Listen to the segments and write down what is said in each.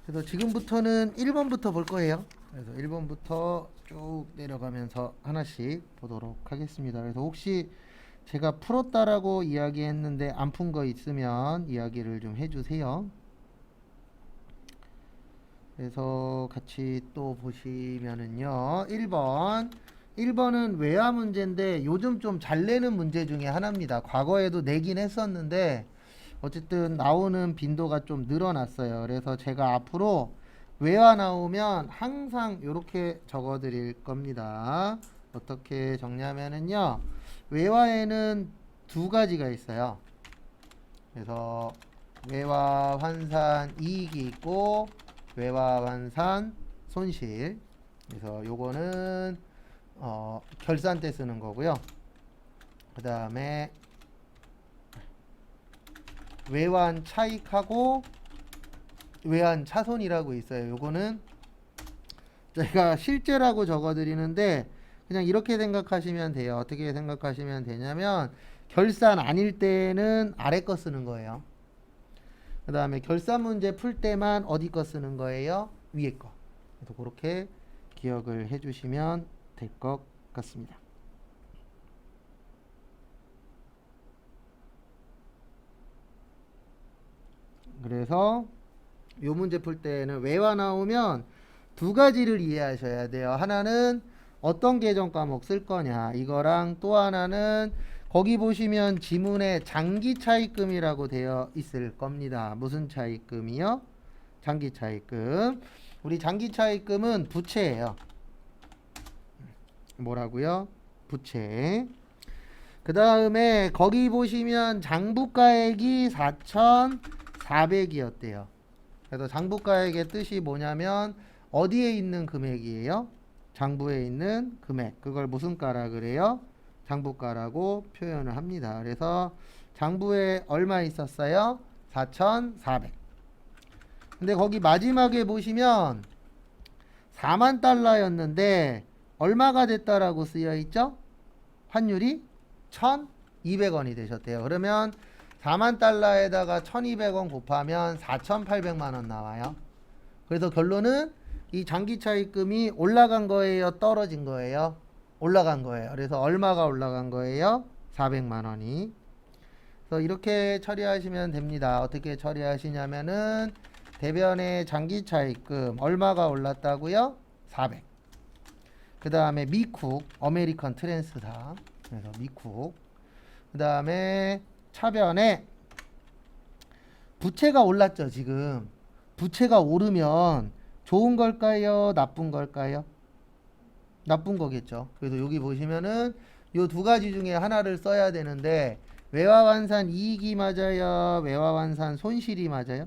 그래서 지금부터는 1번부터 볼 거예요. 그래서 1번부터 쭉 내려가면서 하나씩 보도록 하겠습니다. 그래서 혹시 제가 풀었다라고 이야기했는데 안 푼 거 있으면 이야기를 좀 해주세요. 그래서 같이 또 보시면은요. 1번은 외화 문제인데 요즘 좀 잘 내는 문제 중에 하나입니다. 과거에도 내긴 했었는데 어쨌든 나오는 빈도가 좀 늘어났어요. 그래서 제가 앞으로 외화 나오면 항상 이렇게 적어 드릴 겁니다. 어떻게 적냐면은요. 외화에는 두 가지가 있어요. 그래서 외화 환산 이익이 있고 외화 환산 손실. 그래서 요거는 결산 때 쓰는 거고요. 그 다음에 외환 차익하고 외환 차손이라고 있어요. 요거는 제가 실제라고 적어 드리는데 그냥 이렇게 생각하시면 돼요. 어떻게 생각하시면 되냐면 결산 아닐 때는 아래 거 쓰는 거예요. 그 다음에 결산 문제 풀 때만 어디 거 쓰는 거예요? 위에 거. 그래서 그렇게 기억을 해주시면 될 것 같습니다. 그래서 요 문제 풀 때는 외화 나오면 두 가지를 이해하셔야 돼요. 하나는 어떤 계정 과목 쓸 거냐 이거랑 또 하나는 거기 보시면 지문에 장기 차입금이라고 되어 있을 겁니다. 무슨 차입금이요? 장기 차입금. 우리 장기 차입금은 부채예요. 뭐라고요? 부채. 그 다음에 거기 보시면 장부가액이 4,400이었대요. 그래서 장부가액의 뜻이 뭐냐면 어디에 있는 금액이에요? 장부에 있는 금액. 그걸 무슨 가라 그래요? 장부가라고 표현을 합니다. 그래서 장부에 얼마 있었어요? 4,400. 근데 거기 마지막에 보시면 4만 달러였는데 얼마가 됐다라고 쓰여 있죠? 환율이 1,200원이 되셨대요. 그러면 4만 달러에다가 1,200원 곱하면 4,800만 원 나와요. 그래서 결론은 이 장기 차입금이 올라간 거예요? 떨어진 거예요? 올라간 거예요. 그래서 얼마가 올라간 거예요? 400만 원이. 그래서 이렇게 처리하시면 됩니다. 어떻게 처리하시냐면은 대변의 장기 차입금 얼마가 올랐다고요? 400. 그 다음에 미쿡 어메리컨 트랜스사. 그래서 미쿡. 그 다음에 차변에 부채가 올랐죠. 지금 부채가 오르면 좋은 걸까요? 나쁜 걸까요? 나쁜 거겠죠. 그래서 여기 보시면은 요 두 가지 중에 하나를 써야 되는데 외화환산 이익이 맞아요? 외화환산 손실이 맞아요?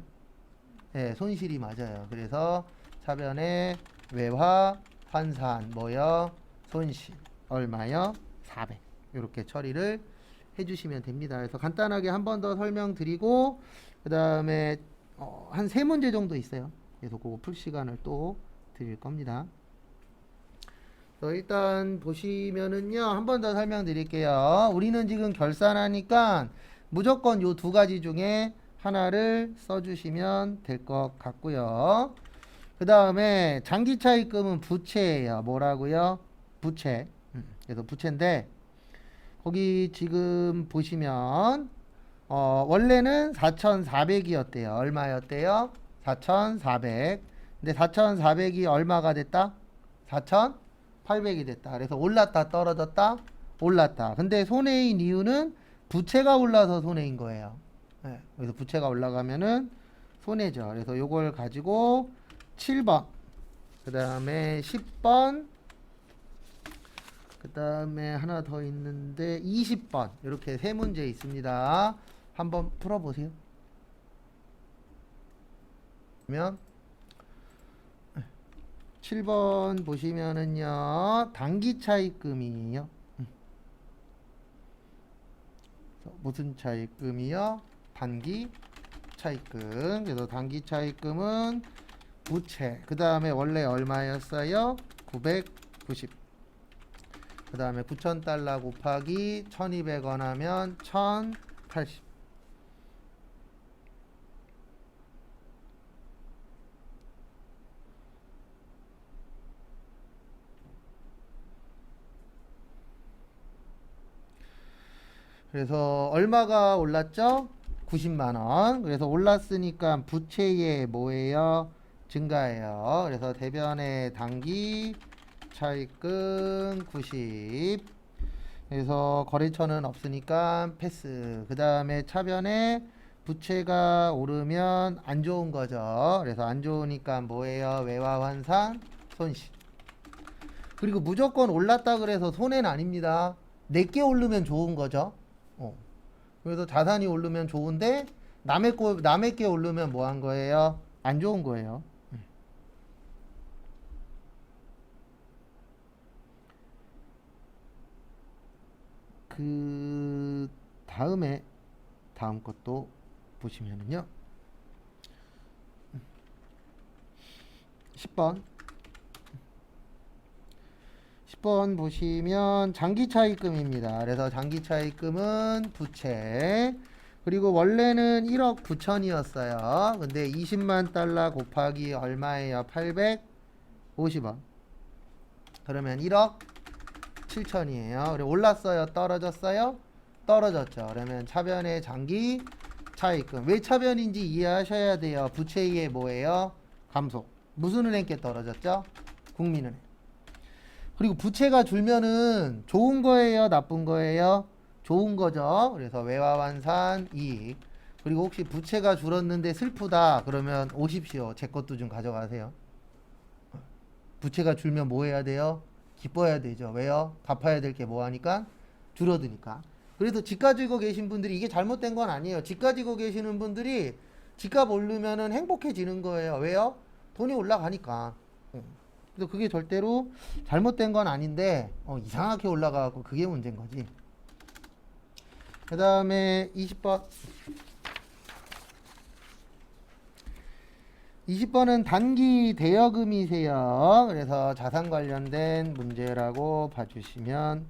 네, 손실이 맞아요. 그래서 차변에 외화환산 뭐요? 손실 얼마요? 400. 이렇게 처리를 해주시면 됩니다. 그래서 간단하게 한 번 더 설명드리고 그 다음에 한 세 문제 정도 있어요. 그래서 그거 풀 시간을 또 드릴 겁니다. 일단 보시면은요 한 번 더 설명드릴게요. 우리는 지금 결산하니까 무조건 요 두 가지 중에 하나를 써주시면 될 것 같고요. 그 다음에 장기 차입금은 부채예요. 뭐라고요? 부채. 그래서 부채인데 거기 지금 보시면 원래는 4,400이었대요. 얼마였대요? 4,400. 근데 4,400이 얼마가 됐다? 4,800이 됐다. 그래서 올랐다, 떨어졌다, 올랐다. 근데 손해인 이유는 부채가 올라서 손해인 거예요. 네, 그래서 부채가 올라가면은 손해죠. 그래서 요걸 가지고 7번, 그 다음에 10번, 그 다음에 하나 더 있는데 20번 이렇게 세 문제 있습니다. 한번 풀어보세요. 그러면 7번 보시면은요 단기 차입금이에요. 무슨 차입금이요? 단기 차입금. 그래서 단기 차입금은 부채. 그 다음에 원래 얼마였어요? 990. 그 다음에 9,000달러 곱하기 1,200원 하면 1,080. 그래서 얼마가 올랐죠? 90만 원. 그래서 올랐으니까 부채의 뭐예요? 증가해요. 그래서 대변의 단기 차입금 90. 그래서 거래처는 없으니까 패스. 그 다음에 차변에 부채가 오르면 안 좋은 거죠. 그래서 안 좋으니까 뭐예요? 외화 환산 손실. 그리고 무조건 올랐다 그래서 손해는 아닙니다. 내게 오르면 좋은 거죠. 그래서 자산이 오르면 좋은데 남의 게 오르면 뭐 한 거예요? 안 좋은 거예요. 그 다음 것도 보시면은요. 10번. 10번 보시면 장기차입금입니다. 그래서 장기차입금은 부채. 그리고 원래는 1억 9천이었어요. 근데 20만 달러 곱하기 얼마예요? 850원. 그러면 1억 7천이에요. 그리고 올랐어요? 떨어졌어요? 떨어졌죠. 그러면 차변의 장기 차입금. 왜 차변인지 이해하셔야 돼요. 부채의 뭐예요? 감소. 무슨 은행께 떨어졌죠? 국민은행. 그리고 부채가 줄면은 좋은 거예요? 나쁜 거예요? 좋은 거죠. 그래서 외화환산 이익. 그리고 혹시 부채가 줄었는데 슬프다 그러면 오십시오. 제 것도 좀 가져가세요. 부채가 줄면 뭐 해야 돼요? 기뻐해야 되죠. 왜요? 갚아야 될 게 뭐 하니까? 줄어드니까. 그래서 집 가지고 계신 분들이 이게 잘못된 건 아니에요. 집 가지고 계시는 분들이 집값 오르면은 행복해지는 거예요. 왜요? 돈이 올라가니까. 그래서 그게 절대로 잘못된 건 아닌데 이상하게 올라가고 그게 문제인 거지. 그 다음에 20번. 20번은 단기 대여금이세요. 그래서 자산 관련된 문제라고 봐주시면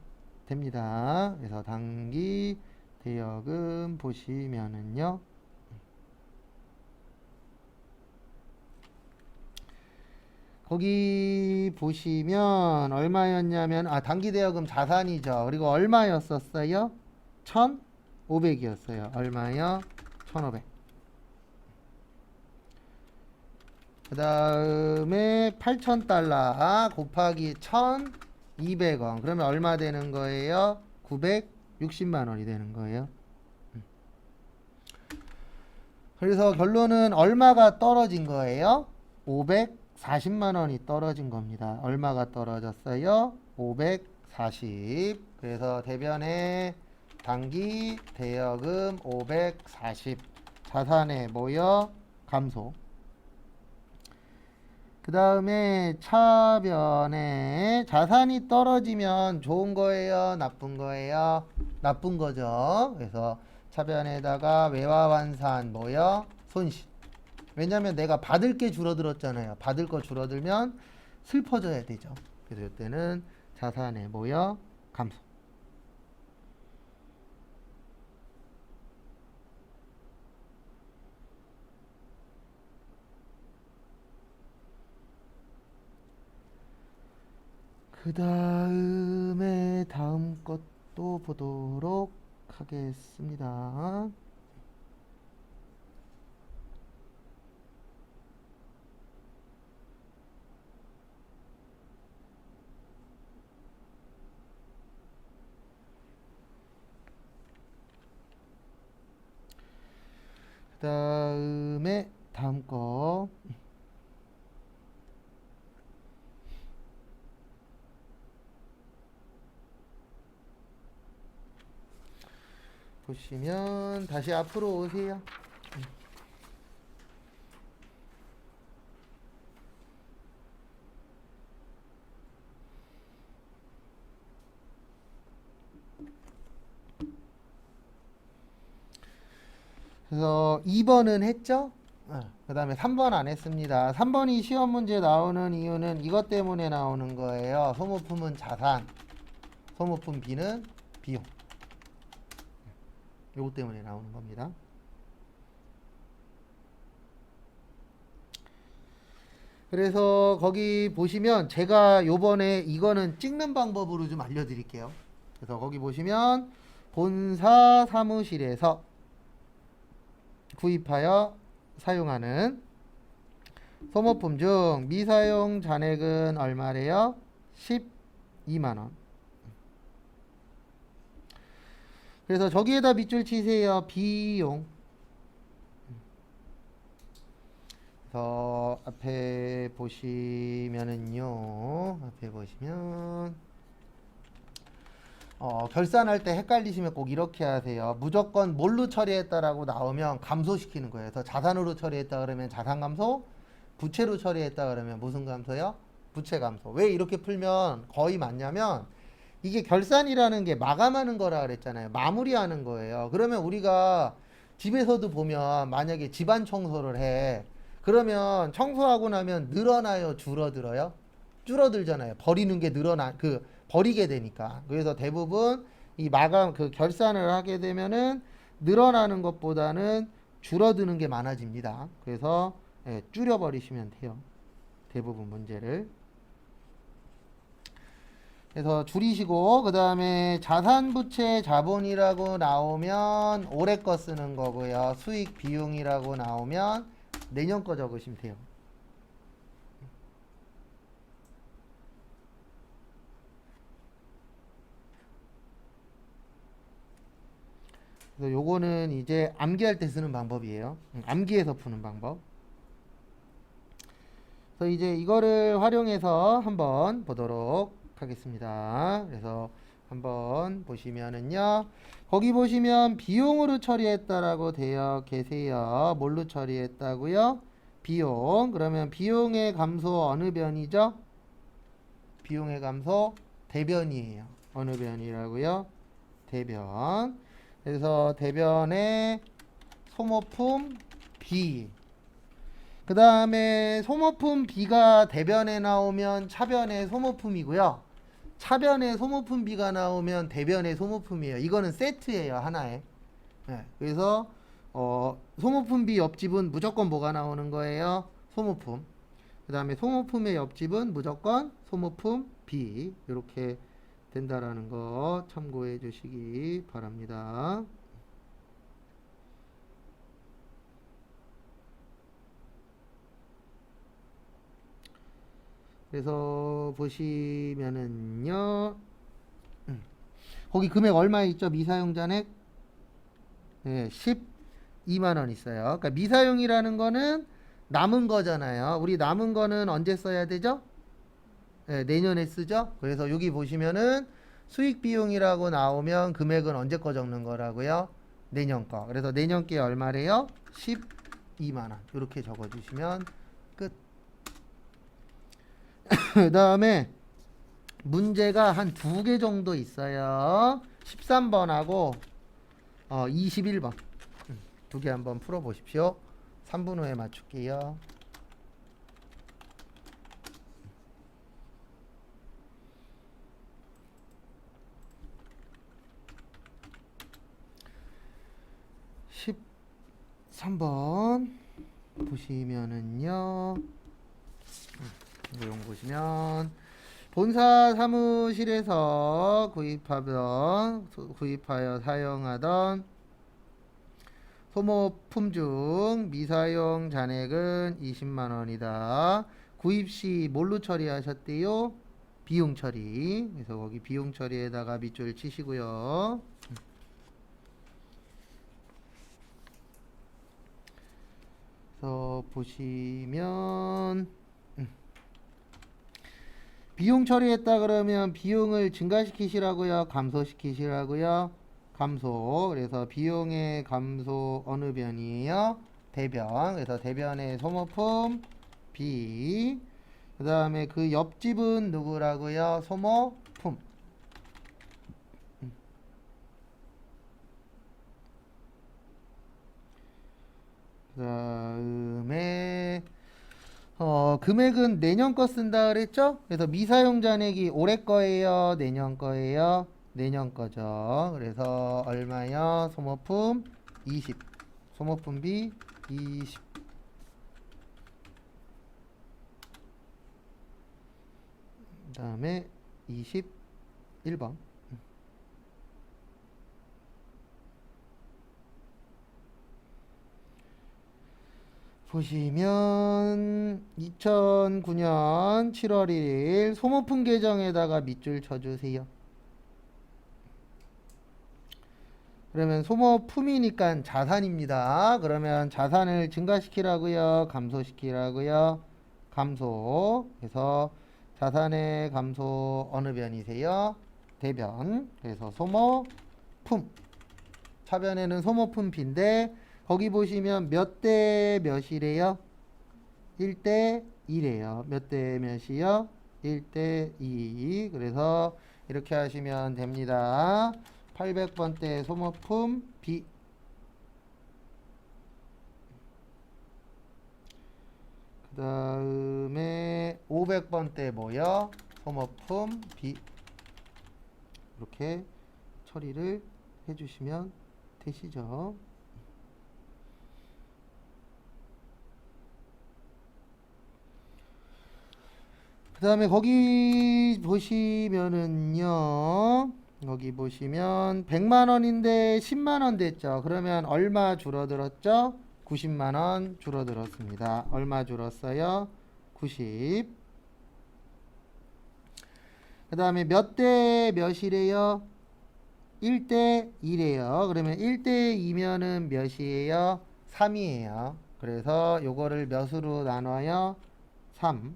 됩니다. 그래서 단기 대여금 보시면은요. 거기 보시면 얼마였냐면 단기 대여금 자산이죠. 그리고 얼마였었어요? 1,500이었어요. 얼마요? 1,500. 그 다음에 8,000달러 곱하기 1,200원. 그러면 얼마 되는 거예요? 960만 원이 되는 거예요. 그래서 결론은 얼마가 떨어진 거예요? 540만 원이 떨어진 겁니다. 얼마가 떨어졌어요? 540. 그래서 대변에 단기 대여금 540. 자산에 뭐요? 감소. 그 다음에 차변에 자산이 떨어지면 좋은 거예요? 나쁜 거예요? 나쁜 거죠. 그래서 차변에다가 외화환산 뭐요? 손실. 왜냐면 내가 받을 게 줄어들었잖아요. 받을 거 줄어들면 슬퍼져야 되죠. 그래서 이때는 자산에 뭐요? 감소. 그 다음에 다음 것도 보도록 하겠습니다. 그 다음에 다음 거 보시면 다시 앞으로 오세요. 그래서 2번은 했죠? 그 다음에 3번 안 했습니다. 3번이 시험 문제 나오는 이유는 이것 때문에 나오는 거예요. 소모품은 자산, 소모품 B는 비용. 요것 때문에 나오는 겁니다. 그래서 거기 보시면 제가 요번에 이거는 찍는 방법으로 좀 알려드릴게요. 그래서 거기 보시면 본사 사무실에서 구입하여 사용하는 소모품 중 미사용 잔액은 얼마래요? 12만원. 그래서 저기에다 밑줄 치세요. 비용. 그래서 앞에 보시면은요. 앞에 보시면 결산할 때 헷갈리시면 꼭 이렇게 하세요. 무조건 뭘로 처리했다라고 나오면 감소시키는 거예요. 그래서 자산으로 처리했다 그러면 자산 감소, 부채로 처리했다 그러면 무슨 감소요? 부채 감소. 왜 이렇게 풀면 거의 맞냐면 이게 결산이라는 게 마감하는 거라 그랬잖아요. 마무리하는 거예요. 그러면 우리가 집에서도 보면 만약에 집안 청소를 해. 그러면 청소하고 나면 늘어나요, 줄어들어요? 줄어들잖아요. 버리는 게 버리게 되니까. 그래서 대부분 이 마감, 결산을 하게 되면은 늘어나는 것보다는 줄어드는 게 많아집니다. 그래서 줄여버리시면 돼요. 대부분 문제를. 그래서 줄이시고 그 다음에 자산부채 자본이라고 나오면 올해 거 쓰는 거고요. 수익 비용이라고 나오면 내년 거 적으시면 돼요. 그래서 요거는 이제 암기할 때 쓰는 방법이에요. 암기해서 푸는 방법. 그래서 이제 이거를 활용해서 한번 보도록 하겠습니다. 그래서 한번 보시면은요. 거기 보시면 비용으로 처리했다라고 되어 계세요. 뭘로 처리했다고요? 비용. 그러면 비용의 감소 어느 변이죠? 비용의 감소 대변이에요. 어느 변이라고요? 대변. 그래서 대변의 소모품 B. 그 다음에 소모품 B가 대변에 나오면 차변의 소모품이고요. 차변에 소모품 B가 나오면 대변의 소모품이에요. 이거는 세트예요. 하나에. 네, 그래서 소모품 B 옆집은 무조건 뭐가 나오는 거예요? 소모품. 그 다음에 소모품의 옆집은 무조건 소모품 B. 이렇게 된다라는 거 참고해 주시기 바랍니다. 그래서 보시면은요. 거기 금액 얼마 있죠? 미사용 잔액? 네, 12만원 있어요. 그러니까 미사용이라는 거는 남은 거잖아요. 우리 남은 거는 언제 써야 되죠? 네, 내년에 쓰죠. 그래서 여기 보시면은 수익 비용이라고 나오면 금액은 언제 거 적는 거라고요? 내년 거. 그래서 내년 게 얼마래요? 12만원. 이렇게 적어 주시면 끝. 그 다음에 문제가 한 두 개 정도 있어요. 13번하고 21번. 두 개 한번 풀어 보십시오. 3분 후에 맞출게요. 삼 번 보시면은요. 내용 보시면 본사 사무실에서 구입하여 사용하던 소모품 중 미사용 잔액은 20만 원이다. 구입 시 뭘로 처리하셨대요? 비용 처리. 그래서 거기 비용 처리에다가 밑줄 치시고요. 그래서 보시면 비용 처리했다 그러면 비용을 증가시키시라고요? 감소시키시라고요? 감소. 그래서 비용의 감소 어느 변이에요? 대변. 그래서 대변의 소모품 B. 그 다음에 그 옆집은 누구라고요? 소모품. 그 다음에 금액은 내년 거 쓴다 그랬죠? 그래서 미사용 잔액이 올해 거예요? 내년 거예요? 내년 거죠. 그래서 얼마요? 소모품 20. 소모품 B 20. 그 다음에 21번. 보시면 2009년 7월 1일 소모품 계정에다가 밑줄 쳐주세요. 그러면 소모품이니까 자산입니다. 그러면 자산을 증가시키라고요? 감소시키라고요? 감소. 그래서 자산의 감소 어느 변이세요? 대변. 그래서 소모품. 차변에는 소모품 B인데 거기 보시면 몇 대 몇이래요? 1대 2래요. 몇 대 몇이요? 1대 2. 그래서 이렇게 하시면 됩니다. 800번대 소모품 B. 그 다음에 500번대 뭐요? 소모품 B. 이렇게 처리를 해주시면 되시죠. 그 다음에 거기 보시면은요, 여기 보시면 100만원인데 10만원 됐죠. 그러면 얼마 줄어들었죠? 90만원 줄어들었습니다. 얼마 줄었어요? 90. 그 다음에 몇 대 몇이래요? 1대 2래요. 그러면 1대 2면은 몇이에요? 3이에요. 그래서 요거를 몇으로 나눠요? 3.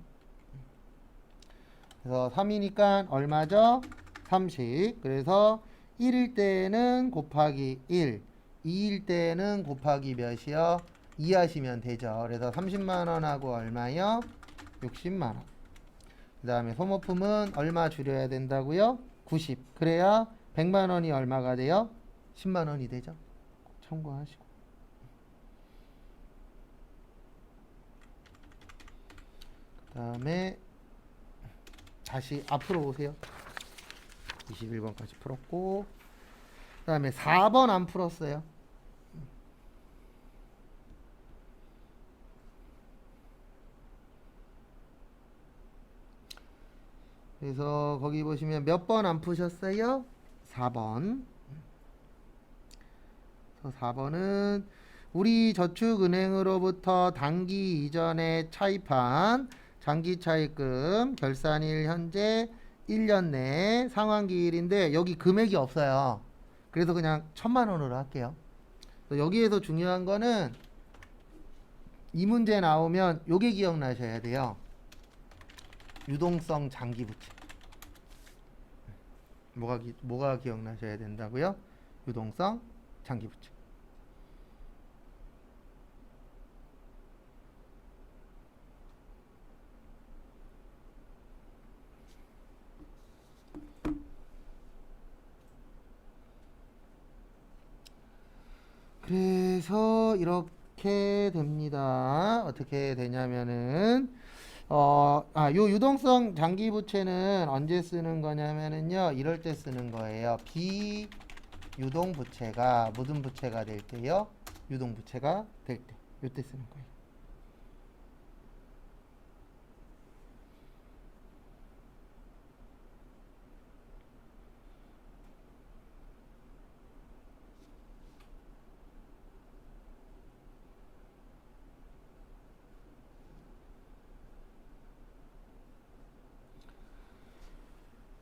그래서 3이니까 얼마죠? 30. 그래서 1일 때는 곱하기 1, 2일 때는 곱하기 몇이요? 2 하시면 되죠. 그래서 30만원하고 얼마요? 60만원. 그 다음에 소모품은 얼마 줄여야 된다고요? 90. 그래야 100만원이 얼마가 돼요? 10만원이 되죠. 참고하시고. 그 다음에 다시 앞으로 오세요. 21번까지 풀었고, 그 다음에 4번 안 풀었어요. 그래서 거기 보시면 몇 번 안 푸셨어요? 4번. 4번은 우리 저축은행으로부터 단기 이전에 차입한 장기 차입금 결산일 현재 1년 내 상환기일인데 여기 금액이 없어요. 그래서 그냥 1000만원으로 할게요. 여기에서 중요한 거는 이 문제 나오면 요게 기억나셔야 돼요. 유동성 장기부채. 뭐가 기억나셔야 된다고요? 유동성 장기부채. 그래서 이렇게 됩니다. 어떻게 되냐면은 요 유동성 장기부채는 언제 쓰는 거냐면은요, 이럴 때 쓰는 거예요. 비유동부채가 무슨 부채가 될 때요? 유동부채가 될 때, 요때 쓰는 거예요.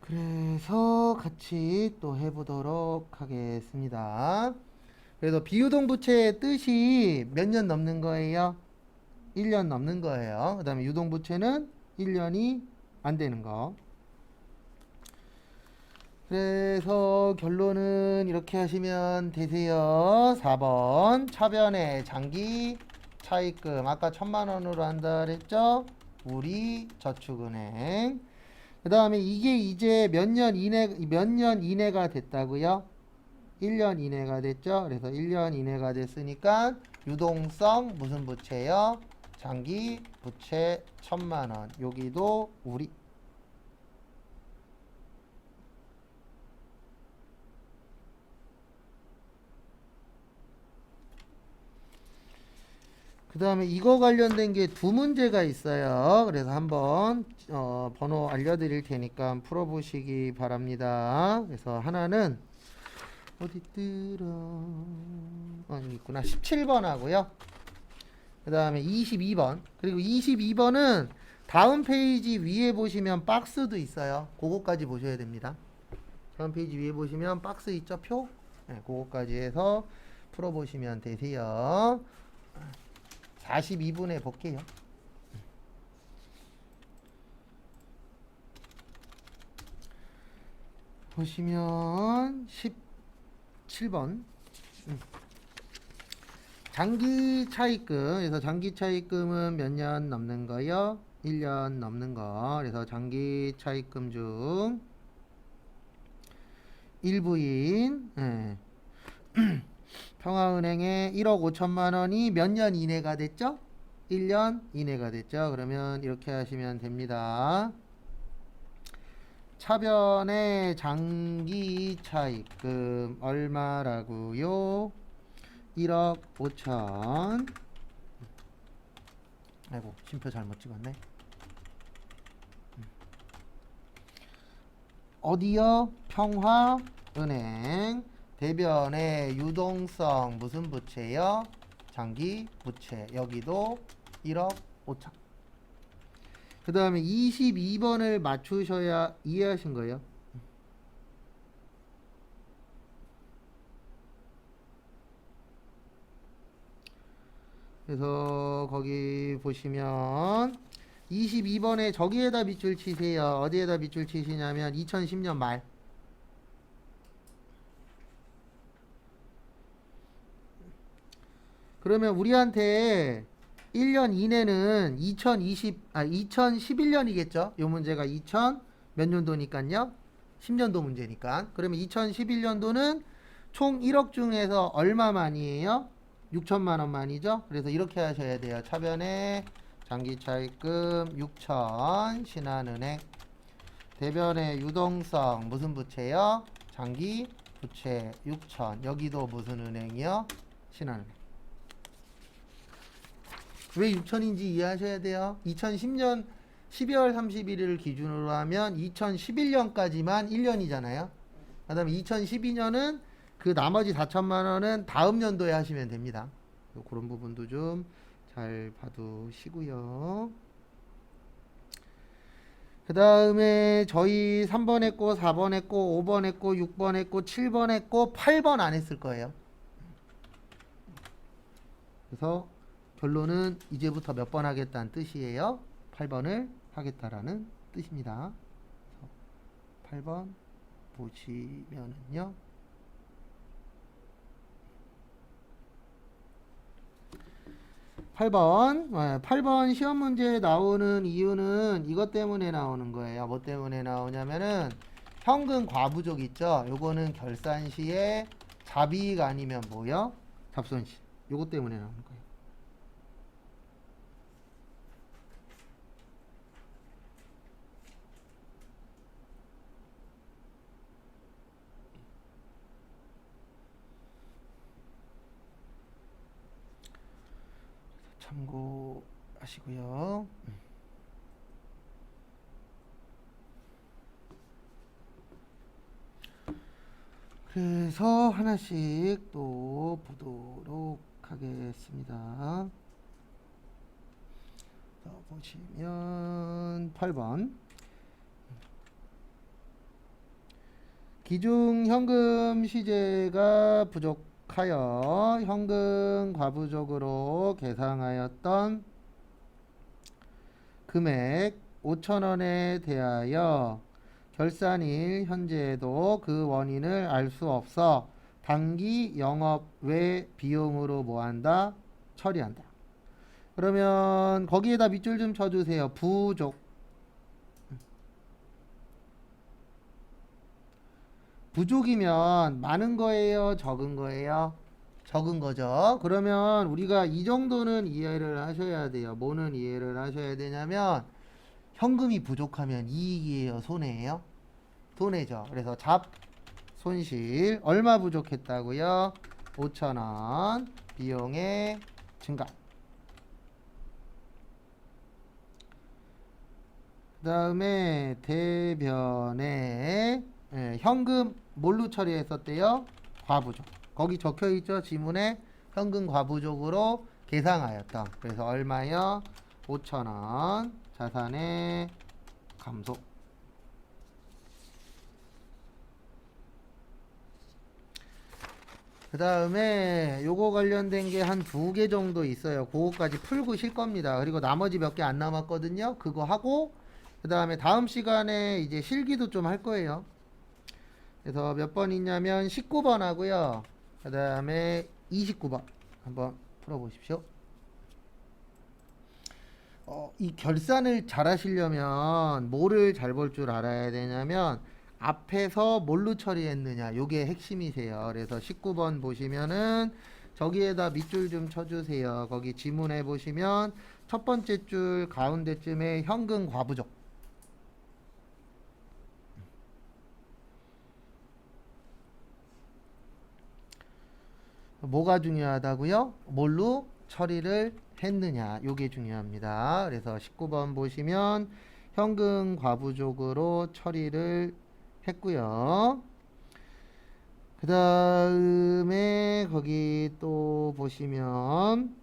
그래서 같이 또 해보도록 하겠습니다. 그래서 비유동부채의 뜻이 몇 년 넘는 거예요? 1년 넘는 거예요. 그 다음에 유동부채는 1년이 안 되는 거. 그래서 결론은 이렇게 하시면 되세요. 4번 차변의 장기 차입금 아까 1000만원으로 한다 그랬죠? 우리 저축은행. 그 다음에 이게 이제 몇 년 이내가 됐다고요? 1년 이내가 됐죠? 그래서 1년 이내가 됐으니까 유동성 무슨 부채요? 장기 부채 1000만원. 여기도 우리. 그 다음에 이거 관련된 게 두 문제가 있어요. 그래서 한번 번호 알려드릴 테니까 풀어보시기 바랍니다. 그래서 하나는 어디 있더라? 여기 있구나. 17번 하고요. 그 다음에 22번. 그리고 22번은 다음 페이지 위에 보시면 박스도 있어요. 그거까지 보셔야 됩니다. 다음 페이지 위에 보시면 박스 있죠? 표? 네, 그거까지 해서 풀어보시면 되세요. 42분에 볼게요. 보시면 17번. 장기 차입금. 그래서 장기 차입금은 몇 년 넘는 거요? 1년 넘는 거. 그래서 장기 차입금 중 일부인 평화은행에 1억 5천만 원이 몇 년 이내가 됐죠? 1년 이내가 됐죠. 그러면 이렇게 하시면 됩니다. 차변의 장기 차입금 얼마라고요? 1억 5천. 아이고, 심표 잘못 찍었네. 어디요? 평화은행. 대변의 유동성 무슨 부채요? 장기 부채. 여기도 1억 5천. 그 다음에 22번을 맞추셔야 이해하신 거예요. 그래서 거기 보시면 22번에 저기에다 밑줄 치세요. 어디에다 밑줄 치시냐면 2010년 말. 그러면 우리한테 1년 이내는 2011년이겠죠? 이 문제가 2000 몇 년도니까요? 10년도 문제니까. 그러면 2011년도는 총 1억 중에서 얼마만이에요? 6천만 원만이죠? 그래서 이렇게 하셔야 돼요. 차변에 장기차입금 6천 신한은행. 대변의 유동성 무슨 부채요? 장기 부채 6천. 여기도 무슨 은행이요? 신한은행. 왜 6천인지 이해하셔야 돼요. 2010년 12월 31일을 기준으로 하면 2011년까지만 1년이잖아요. 그 다음에 2012년은 그 나머지 4천만 원은 다음 연도에 하시면 됩니다. 그런 부분도 좀 잘 봐두시고요. 그 다음에 저희 3번 했고 4번 했고 5번 했고 6번 했고 7번 했고 8번 안 했을 거예요. 그래서 결론은 이제부터 몇 번 하겠다는 뜻이에요. 8번을 하겠다라는 뜻입니다. 8번 보시면은요. 8번 시험 문제에 나오는 이유는 이것 때문에 나오는 거예요. 뭐 때문에 나오냐면은 현금 과부족 있죠. 요거는 결산 시에 잡이익 아니면 뭐요? 잡손실. 요것 때문에 나오는 거예요. 참고하시고요. 그래서 하나씩 또 보도록 하겠습니다. 보시면 8번 기중 현금 시제가 부족하여 현금 과부족으로 계상하였던 금액 5천원에 대하여 결산일 현재에도 그 원인을 알 수 없어 단기 영업 외 비용으로 뭐한다? 처리한다. 그러면 거기에다 밑줄 좀 쳐주세요. 부족. 부족이면 많은 거예요? 적은 거예요? 적은 거죠. 그러면 우리가 이 정도는 이해를 하셔야 돼요. 뭐는 이해를 하셔야 되냐면 현금이 부족하면 이익이에요? 손해예요? 손해죠. 그래서 손실 얼마 부족했다고요? 5천원 비용의 증가. 그 다음에 대변에 현금 뭘로 처리했었대요? 과부족. 거기 적혀있죠. 지문에 현금 과부족으로 계상하였던. 그래서 얼마요? 5,000원 자산의 감소. 그 다음에 요거 관련된 게 한 2개 정도 있어요. 그거까지 풀고 실 겁니다. 그리고 나머지 몇 개 안 남았거든요. 그거 하고 그 다음에 다음 시간에 이제 실기도 좀 할 거예요. 그래서 몇 번 있냐면 19번 하고요. 그 다음에 29번 한번 풀어보십시오. 이 결산을 잘 하시려면 뭐를 잘 볼 줄 알아야 되냐면 앞에서 뭘로 처리했느냐, 요게 핵심이세요. 그래서 19번 보시면은 저기에다 밑줄 좀 쳐주세요. 거기 지문에 보시면 첫 번째 줄 가운데쯤에 현금 과부족. 뭐가 중요하다고요? 뭘로 처리를 했느냐, 요게 중요합니다. 그래서 19번 보시면 현금 과부족으로 처리를 했고요. 그 다음에 거기 또 보시면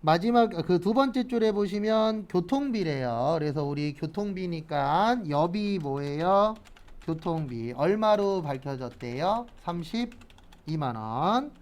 마지막 그 두 번째 줄에 보시면 교통비래요. 그래서 우리 교통비니까 여비 뭐예요? 교통비 얼마로 밝혀졌대요? 32만원.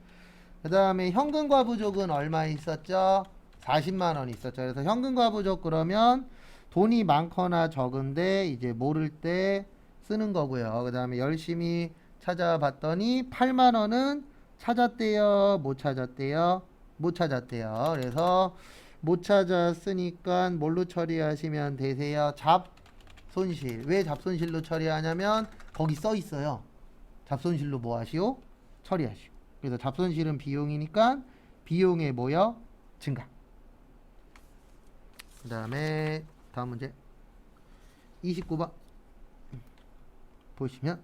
그 다음에 현금과 부족은 얼마 있었죠? 40만원 있었죠. 그래서 현금과 부족 그러면 돈이 많거나 적은데 이제 모를 때 쓰는 거고요. 그 다음에 열심히 찾아봤더니 8만원은 찾았대요? 못 찾았대요? 못 찾았대요. 그래서 못 찾았으니까 뭘로 처리하시면 되세요? 잡손실. 왜 잡손실로 처리하냐면 거기 써 있어요. 잡손실로 뭐 하시오? 처리하시오. 그래서 잡손실은 비용이니까 비용의 뭐요? 증가. 그 다음에 다음 문제 29번 보시면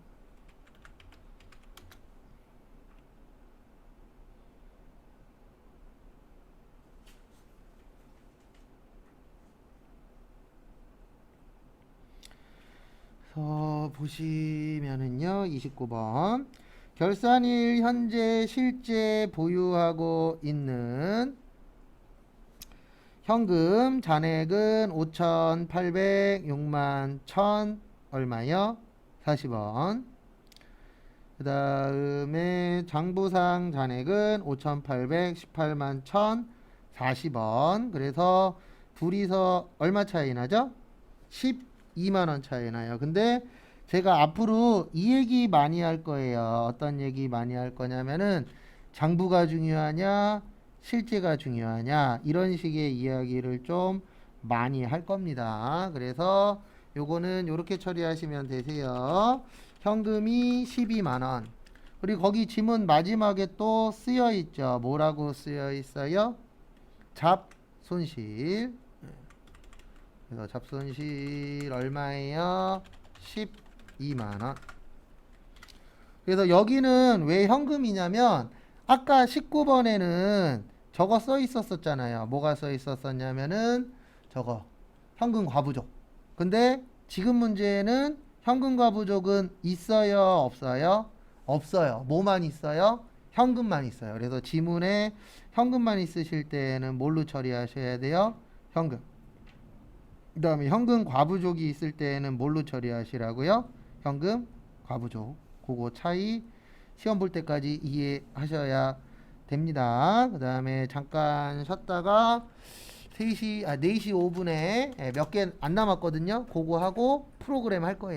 보시면은요 29번 결산일 현재 실제 보유하고 있는 현금 잔액은 5,806만 1,000 얼마요? 40원. 그 다음에 장부상 잔액은 5,818만 1,000 40원. 그래서 둘이서 얼마 차이 나죠? 12만원 차이 나요. 근데 제가 앞으로 이 얘기 많이 할 거예요. 어떤 얘기 많이 할 거냐면은 장부가 중요하냐 실제가 중요하냐 이런 식의 이야기를 좀 많이 할 겁니다. 그래서 요거는 요렇게 처리하시면 되세요. 현금이 12만원. 그리고 거기 지문 마지막에 또 쓰여 있죠. 뭐라고 쓰여 있어요? 잡손실. 그래서 잡손실 얼마예요? 12만원. 그래서 여기는 왜 현금이냐면 아까 19번에는 저거 써 있었었잖아요. 뭐가 써 있었었냐면은 저거 현금 과부족. 근데 지금 문제는 현금 과부족은 있어요, 없어요? 없어요. 뭐만 있어요? 현금만 있어요. 그래서 지문에 현금만 있으실 때는 뭘로 처리하셔야 돼요? 현금. 그 다음에 현금 과부족이 있을 때는 뭘로 처리하시라고요? 현금 과부족. 그거 차이 시험 볼 때까지 이해하셔야 됩니다. 그 다음에 잠깐 쉬었다가 4시 5분에 몇 개 안 남았거든요. 그거 하고 프로그램 할 거예요.